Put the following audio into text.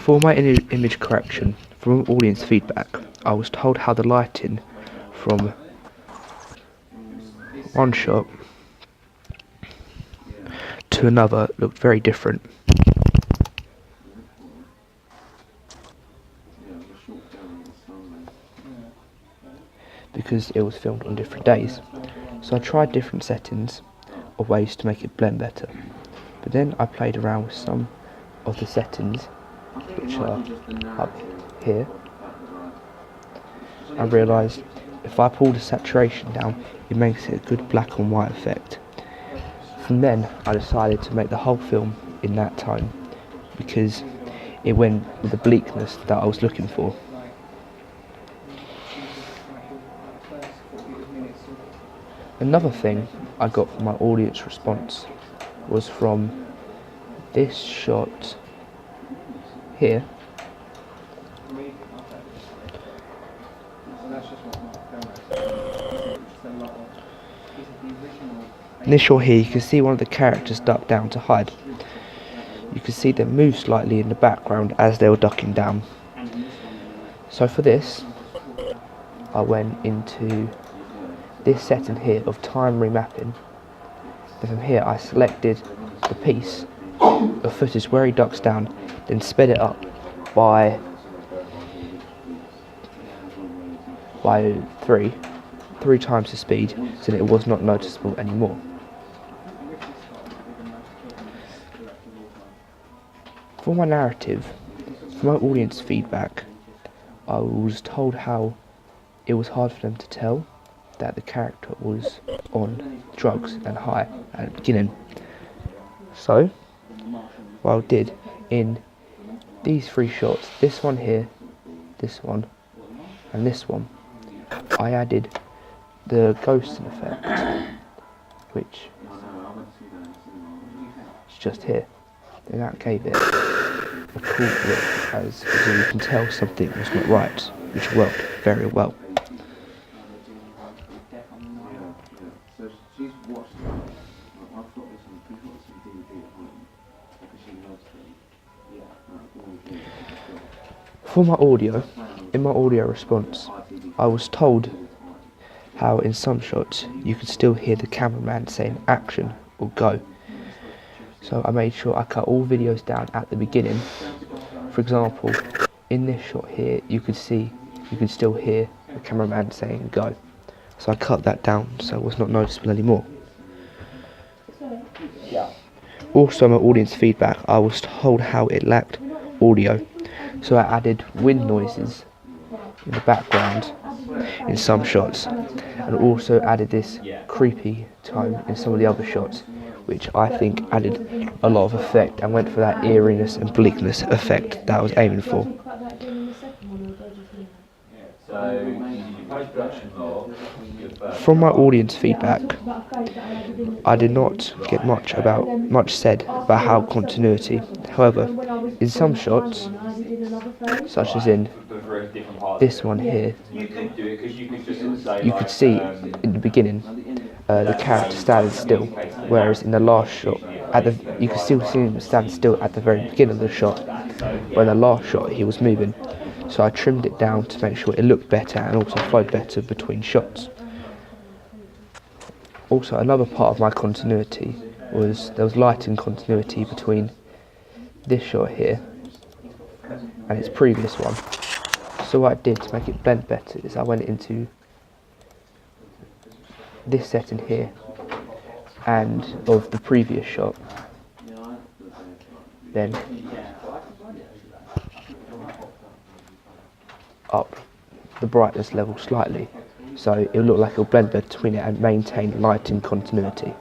For my image correction, from audience feedback, I was told how the lighting from one shot to another looked very different. Because it was filmed on different days. So I tried different settings or ways to make it blend better. But then I played around with some of the settings which are up here. I realised if I pull the saturation down, it makes it a good black and white effect. From then I decided to make the whole film in that tone because it went with the bleakness that I was looking for. Another thing I got from my audience response was from this shot here. In this shot here, you can see one of the characters duck down to hide. You can see them move slightly in the background as they were ducking down. So for this, I went into this setting here of time remapping. And from here I selected the piece of footage where he ducks down, then sped it up by three times the speed so that it was not noticeable anymore. For my narrative, for my audience feedback, I was told how it was hard for them to tell that the character was on drugs and high at the beginning. So, what I did in these three shots, this one here, this one, and this one, I added the ghosting effect, which is just here. And that gave it a cool look, as you can tell something was not right, which worked very well. For my audio, in my audio response, I was told how in some shots you could still hear the cameraman saying action or go. So I made sure I cut all videos down at the beginning. For example, in this shot here, you could still hear the cameraman saying go. So I cut that down so it was not noticeable anymore. Also, my audience feedback, I was told how it lacked audio. So I added wind noises in the background in some shots, and also added this creepy tone in some of the other shots, which I think added a lot of effect and went for that eeriness and bleakness effect that I was aiming for. From my audience feedback, I did not get much said about how continuity. However, in some shots, such as in this one here, you could see in the beginning the character standing still, whereas in the last shot, you could still see him stand still at the very beginning of the shot, but in the last shot he was moving. So I trimmed it down to make sure it looked better and also flowed better between shots. Also, another part of my continuity was there was lighting continuity between this shot here and its previous one. So what I did to make it blend better is I went into this setting here and of the previous shot, then up the brightness level slightly, so it'll look like it'll blend between it and maintain lighting continuity.